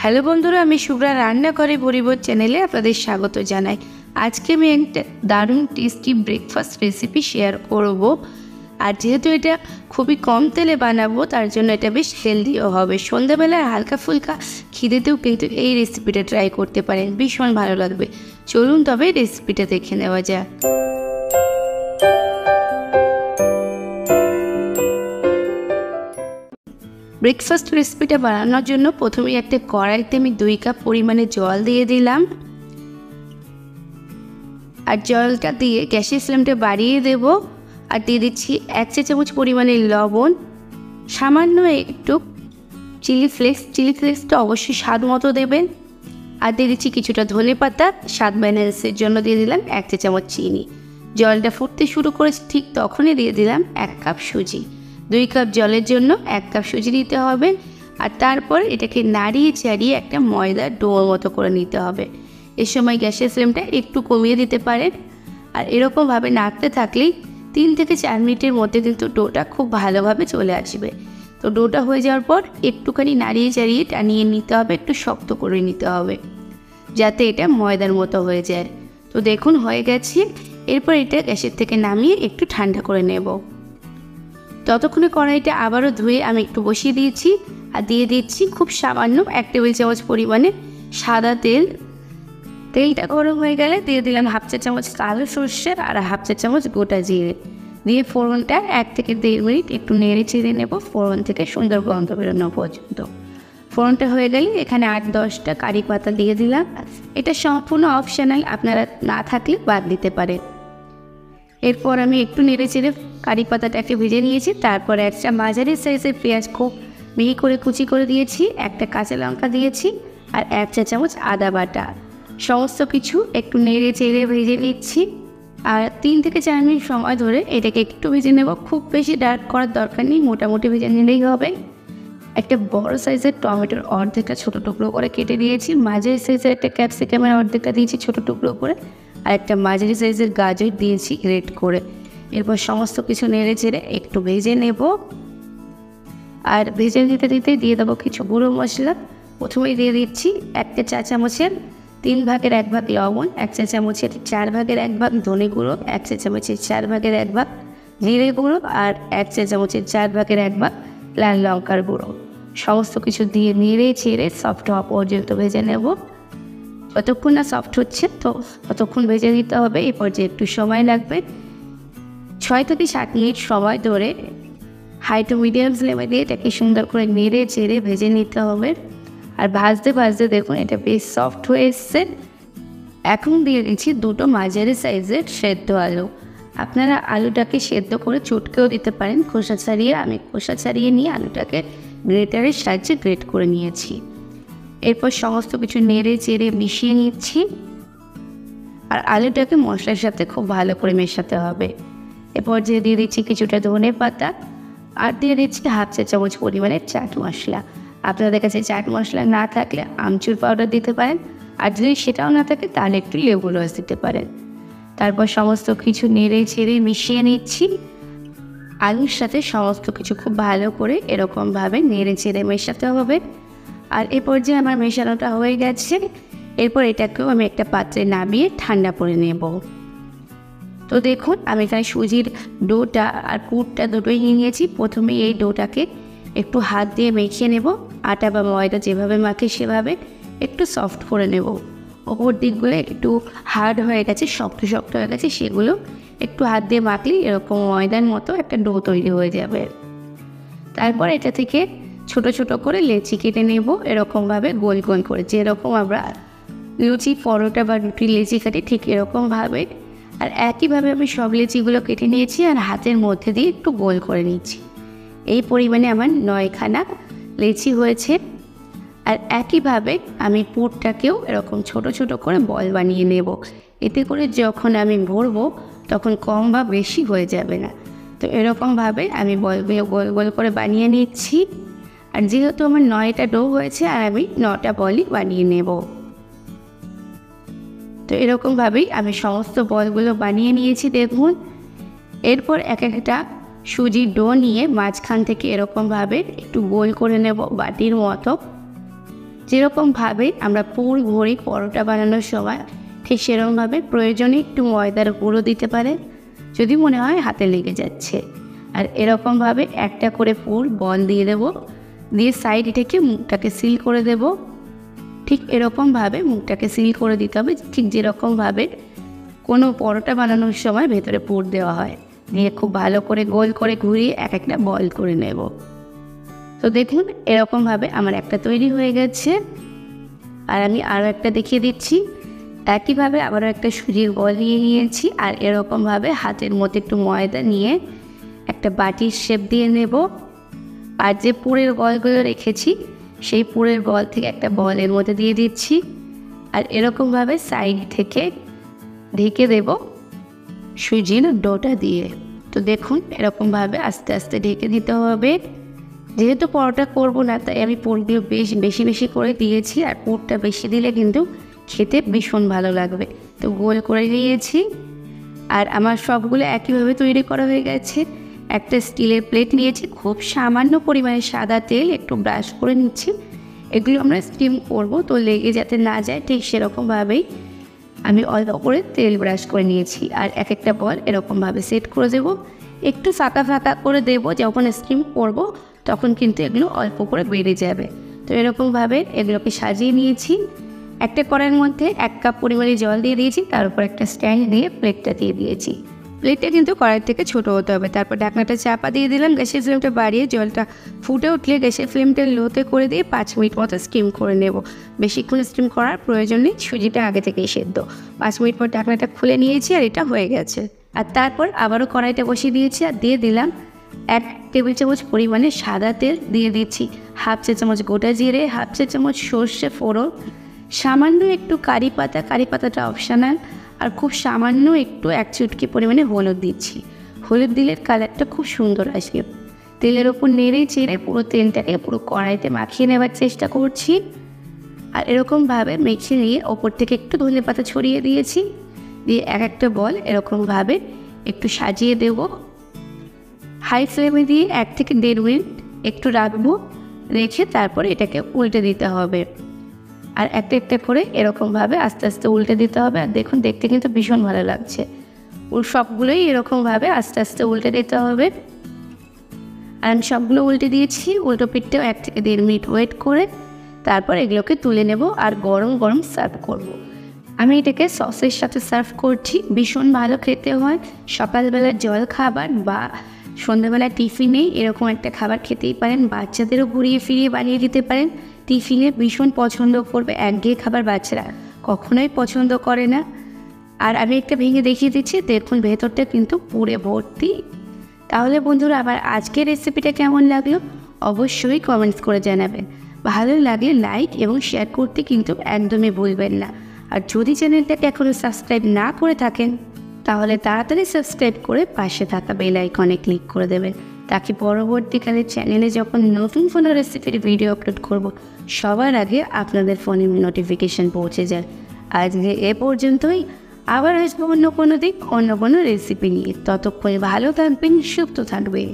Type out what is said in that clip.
Hello বন্ধুরা, আমি শুভ্রা রান্না করে পরিবার চ্যানেলে আপনাদের স্বাগত জানাই। আজকে আমি একটা দারুণ টেস্টি ব্রেকফাস্ট রেসিপি শেয়ার করব। আর যেহেতু এটা খুবই কম তেলে বানাবো, তার জন্য এটা বেশ হেলদিও হবে। সন্ধ্যাবেলায় হালকা ফুলকা খিদেতেও কিন্তু এই রেসিপিটা ট্রাই করতে পারেন, ভীষণ ভালো লাগবে। চলুন তবে রেসিপিটা দেখে নেওয়া যাক। ব্রেকফাস্ট রেসিপিটা বানানোর জন্য প্রথমেই একটা কড়াইতে আমি 2 কাপ পরিমাণে জল দিয়ে দিলাম। আর জলটা দিয়ে গ্যাসের ফ্লেমটা বাড়িয়ে দেব। আর দিয়ে দিচ্ছি 1 চা চামচ পরিমাণে লবণ, সামান্য একটু চিলি ফ্লেক্সটা অবশ্যই স্বাদ মতো দেবেন। আর দিয়ে দিচ্ছি কিছুটা ধনেপাতা, স্বাদ ব্যালেন্সের জন্য দিয়ে দিলাম 1 চা চামচ চিনি। জলটা ফুটতে শুরু করেছে, ঠিক তখনই দিয়ে দিলাম 1 কাপ সুজি। 2 কাপ জলের জন্য 1 কাপ সুজি দিতে হবে। আর তারপর এটাকে নাড়িয়ে চাড়িয়ে একটা ময়দার ডোর মতো করে নিতে হবে। এ সময় গ্যাসের ফ্লেমটা একটু কমিয়ে দিতে পারেন। আর এরকমভাবে নাড়তে থাকলেই 3 থেকে 4 মিনিটের মধ্যে কিন্তু ডোটা খুব ভালোভাবে চলে আসবে। তো ডোটা হয়ে যাওয়ার পর একটুখানি নাড়িয়ে চাড়িয়ে টানিয়ে নিতে হবে, একটু শক্ত করে নিতে হবে যাতে এটা ময়দার মতো হয়ে যায়। তো দেখুন হয়ে গেছে। এরপর এটা গ্যাসের থেকে নামিয়ে একটু ঠান্ডা করে নেব। ততক্ষণে কড়াইটা আবারও ধুয়ে আমি একটু বসিয়ে দিয়েছি। আর দিয়ে দিচ্ছি খুব সামান্য 1 টেবিল চামচ পরিমাণে সাদা তেল। তেলটা গরম হয়ে গেলে দিয়ে দিলাম 1/2 চা চামচ কালো সর্ষে আর 1/2 চা চামচ গোটা জিরে দিয়ে ফোড়নটা 1 থেকে 1.5 মিনিট একটু নেড়ে চেড়ে নেব, ফোড়ন থেকে সুন্দর গন্ধ বেরোনো পর্যন্ত। ফোড়নটা হয়ে গেলে এখানে 8-10টা কারি পাতা দিয়ে দিলাম। এটা সম্পূর্ণ অপশনাল, আপনারা না থাকলে বাদ দিতে পারেন। এরপর আমি একটু নেড়ে চেড়ে কারি পাতাটাকে ভেজে নিয়েছি। তারপর একটা মাঝারি সাইজের পেঁয়াজ খুব মিহি করে কুচি করে দিয়েছি, একটা কাঁচা লঙ্কা দিয়েছি আর 1 চা চামচ আদা বাটা। সমস্ত কিছু একটু নেড়ে চেড়ে ভেজে নিচ্ছি। আর 3 থেকে 4 মিনিট সময় ধরে এটাকে একটু ভেজে নেব। খুব বেশি ডার্ক করার দরকার নেই, মোটামুটি ভেজে নিলেই হবে। একটা বড় সাইজের টমেটোর অর্ধেকটা ছোটো টুকরো করে কেটে দিয়েছি। মাঝারি সাইজের একটা ক্যাপসিকামের অর্ধেকটা দিয়েছি ছোটো টুকরো করে। আর একটা মাঝারি সাইজের গাজর দিয়েছি গ্রেট করে। এরপর সমস্ত কিছু নেড়ে চেড়ে একটু ভেজে নেব। আর ভেজে দিতে দিতে দিয়ে দেবো কিছু গুঁড়ো মশলা। প্রথমেই দিয়ে দিচ্ছি 1 চা চামচের 3 ভাগের 1 ভাগ লবণ, 1 চা চামচের 4 ভাগের 1 ভাগ ধনে গুঁড়ো, 1 চা চামচের 4 ভাগের 1 ভাগ জিরে গুঁড়ো আর 1 চা চামচের 4 ভাগের 1 ভাগ লাল লঙ্কার গুঁড়ো। সমস্ত কিছু দিয়ে নেড়ে চেড়ে সফট হওয়া পর্যন্ত ভেজে নেব। যতক্ষণ না সফট হচ্ছে ততক্ষণ ভেজে নিতে হবে। এই পর্যায়ে একটু সময় লাগবে। 6 থেকে 7 মিনিট সময় ধরে হাই টু মিডিয়াম ফ্লেমে দিয়ে এটাকে সুন্দর করে নেড়ে চেড়ে ভেজে নিতে হবে। আর ভাজতে ভাজতে দেখুন এটা বেশ সফট হয়ে এসছে। এখন দিয়ে দিচ্ছি 2টো মাঝারি সাইজের সেদ্ধ আলু। আপনারা আলুটাকে সেদ্ধ করে চটকেও দিতে পারেন খোসা ছাড়িয়ে। আমি খোসা ছাড়িয়ে নিয়ে আলুটাকে গ্রেটারের সাহায্যে গ্রেট করে নিয়েছি। এরপর সমস্ত কিছু নেড়ে চেড়ে মিশিয়ে নিচ্ছি। আর আলুটাকে মশলার সাথে খুব ভালো করে মেশাতে হবে। এরপর দিয়ে দিচ্ছি কিছুটা ধনে পাতা আর দিয়ে দিচ্ছি 1/2 চা চামচ পরিমাণে চাট মশলা। আপনাদের কাছে চাট মশলা না থাকলে আমচুর পাউডার দিতে পারেন। আর যদি সেটাও না থাকে তাহলে একটু লেবু রস দিতে পারেন। তারপর সমস্ত কিছু নেড়ে ছেড়ে মিশিয়ে নিচ্ছি। আলুর সাথে সমস্ত কিছু খুব ভালো করে এরকমভাবে নেড়ে ছেড়ে মেশাতে হবে। আর এ পর্যায়ে আমার মেশানোটা হয়ে গেছে। এরপর এটাকেও আমি একটা পাত্রে নামিয়ে ঠান্ডা করে নেব। তো দেখুন আমি এখানে সুজির ডোটা আর পুরটা দুটোই নিয়ে নিয়েছি। প্রথমে এই ডোটাকে একটু হাত দিয়ে মেখে নেব। আটা বা ময়দা যেভাবে মাখে সেভাবে একটু সফট করে নেব। ওপর দিকগুলো একটু হার্ড হয়ে গেছে, শক্ত হয়ে গেছে, সেগুলো একটু হাত দিয়ে মাখলেই এরকম ময়দার মতো একটা ডো তৈরি হয়ে যাবে। তারপর এটা থেকে ছোট ছোট করে লেচি কেটে নেব, এরকমভাবে গোল গোল করে, যেরকম আমরা লুচি পরোটা বা রুটির লেচি কাটি ঠিক এরকমভাবে। আর একইভাবে আমি সব লেচিগুলো কেটে নিয়েছি আর হাতের মধ্যে দিয়ে একটু গোল করে নিচ্ছি। এই পরিমাণে আমার 9খানা লেচি হয়েছে। আর একইভাবে আমি পুরটাকেও এরকম ছোট ছোট করে বল বানিয়ে নেব। এতে করে যখন আমি ভরবো তখন কম বা বেশি হয়ে যাবে না। তো এরকমভাবে আমি বলগুলো গোল গোল করে বানিয়ে নিচ্ছি। আর যেহেতু আমার 9টা ডো হয়েছে আর আমি 9টা বলই বানিয়ে নেব। তো এরকমভাবেই আমি সমস্ত বলগুলো বানিয়ে নিয়েছি দেখুন। এরপর একটা সুজির ডো নিয়ে মাঝখান থেকে এরকমভাবে একটু গোল করে নেব বাটির মতো। যেরকমভাবে আমরা পুর ভরি পরোটা বানানোর সময় ঠিক সেরকমভাবে প্রয়োজনে একটু ময়দার গুঁড়ো দিতে পারে যদি মনে হয় হাতে লেগে যাচ্ছে। আর এরকমভাবে একটা করে পুর বল দিয়ে দেবো, দিয়ে সাইড থেকে মুখটাকে সিল করে দেব। ঠিক এরকমভাবে মুখটাকে সিল করে দিতে হবে, ঠিক যেরকমভাবে কোনো পরোটা বানানোর সময় ভেতরে পুর দেওয়া হয়। দিয়ে খুব ভালো করে গোল করে ঘুরিয়ে এক একটা বল করে নেব। তো দেখুন এরকমভাবে আমার একটা তৈরি হয়ে গেছে। আর আমি আরও একটা দেখিয়ে দিচ্ছি। একইভাবে আবারও একটা সুজির বল নিয়ে নিয়েছি, আর এরকমভাবে হাতের মধ্যে একটু ময়দা নিয়ে একটা বাটির শেপ দিয়ে নেব। আর যে পুরের বলগুলো রেখেছি সেই পুরের বল থেকে একটা বলের মধ্যে দিয়ে দিচ্ছি, আর এরকমভাবে সাইড থেকে ঢেকে দেব সুজির ডোটা দিয়ে। তো দেখুন এরকমভাবে আস্তে আস্তে ঢেকে দিতে হবে। যেহেতু পরোটা করবো না তাই আমি পুরগুলো বেশি বেশি করে দিয়েছি, আর পুরটা বেশি দিলে কিন্তু খেতে ভীষণ ভালো লাগবে। তো গোল করে নিয়েছি, আর আমার সবগুলো একইভাবে তৈরি করা হয়ে গেছে। একটা স্টিলের প্লেট নিয়েছি, খুব সামান্য পরিমাণে সাদা তেল একটু ব্রাশ করে নিচ্ছি। এগুলো আমরা স্টিম করব, তো লেগে যাতে না যায় ঠিক সেরকমভাবেই আমি অল্প করে তেল ব্রাশ করে নিয়েছি। আর এক একটা বল এরকমভাবে সেট করে দেবো, একটু ফাঁকা ফাঁকা করে দেবো, যখন স্টিম করব তখন কিন্তু এগুলো অল্প করে বেড়ে যাবে। তো এরকমভাবে এগুলোকে সাজিয়ে নিয়েছি। একটা কড়াইয়ের মধ্যে 1 কাপ পরিমাণে জল দিয়ে দিয়েছি, তার উপর একটা স্ট্যান্ড দিয়ে প্লেটটা দিয়ে দিয়েছি। প্লেটটা কিন্তু কড়াই থেকে ছোটো হতে হবে। তারপর ঢাকনাটা চাপা দিয়ে দিলাম, গ্যাসের ফ্লেমটা বাড়িয়ে জলটা ফুটে উঠলে গ্যাসের ফ্লেমটা লোতে করে দিয়ে 5 মিনিট মতো স্টিম করে নেব। বেশিক্ষণ স্টিম করার প্রয়োজন নেই, সুজিটা আগে থেকেই সেদ্ধ। 5 মিনিট পর ঢাকনাটা খুলে নিয়েছি, আর এটা হয়ে গেছে। আর তারপর আবারও কড়াইটা বসিয়ে দিয়েছি, আর দিয়ে দিলাম 1 টেবিল চামচ পরিমাণে সাদা তেল, দিয়ে দিচ্ছি 1/2 চা চামচ গোটা জিরে, 1/2 চা চামচ সর্ষে ফোড়ন, সামান্য একটু কারি পাতাটা অপশনাল, আর খুব সামান্য একটু 1 চুটকি পরিমাণে হলুদ দিচ্ছি। হলুদ দিলে কালারটা খুব সুন্দর আসবে। তেলের ওপর নেড়ে চেড়ে পুরো তেলটাকে পুরো কড়াইতে মাখিয়ে নেওয়ার চেষ্টা করছি। আর এরকমভাবে মেখে নিয়ে ওপর থেকে একটু ধনে পাতা ছড়িয়ে দিয়েছি, দিয়ে এক একটা বল এরকমভাবে একটু সাজিয়ে দেব। হাই ফ্লেমে দিয়ে 1 থেকে 1.5 মিনিট একটু রাখবো, রেখে তারপরে এটাকে উল্টে দিতে হবে। আর একটা একটা করে এরকমভাবে আস্তে আস্তে উল্টে দিতে হবে। আর দেখুন দেখতে কিন্তু ভীষণ ভালো লাগছে। সবগুলোই এরকমভাবে আস্তে আস্তে উল্টে দিতে হবে। আর আমি সবগুলো উল্টে দিয়েছি। উল্টো পিঠটাও 1 থেকে 1.5 মিনিট ওয়েট করে তারপর এগুলোকে তুলে নেব, আর গরম গরম সার্ভ করব। আমি এটাকে সসের সাথে সার্ভ করছি, ভীষণ ভালো খেতে হয়। সকালবেলার জল খাবার বা সন্ধ্যাবেলা টিফিনে এরকম একটা খাবার খেতেই পারেন। বাচ্চাদেরও ঘুরিয়ে ফিরিয়ে বানিয়ে দিতে পারেন, টিফিনে ভীষণ পছন্দ করবে। একঘেয়ে খাবার বাচ্চারা কখনোই পছন্দ করে না। আর আমি একটা ভেঙে দেখিয়ে দিচ্ছি, দেখুন ভেতরটা কিন্তু পুরে ভর্তি। তাহলে বন্ধুরা আমার আজকের রেসিপিটা কেমন লাগলো অবশ্যই কমেন্টস করে জানাবেন। ভালো লাগলে লাইক এবং শেয়ার করতে কিন্তু একদমই ভুলবেন না। আর যদি চ্যানেলটাকে এখনও সাবস্ক্রাইব না করে থাকেন তাহলে তাড়াতাড়ি সাবস্ক্রাইব করে পাশে থাকা বেল আইকনে ক্লিক করে দেবেন, তাকে পরবর্তীকালে চ্যানেলে যখন নতুন কোনো রেসিপির ভিডিও আপলোড করব সবার আগে আপনাদের ফোনে নোটিফিকেশান পৌঁছে যায়। আজকে এ পর্যন্তই, আবার আসবো অন্য কোনো দিন অন্য কোনো রেসিপি নিয়ে। ততক্ষণে ভালো থাকবেন, সুস্থ থাকবেন।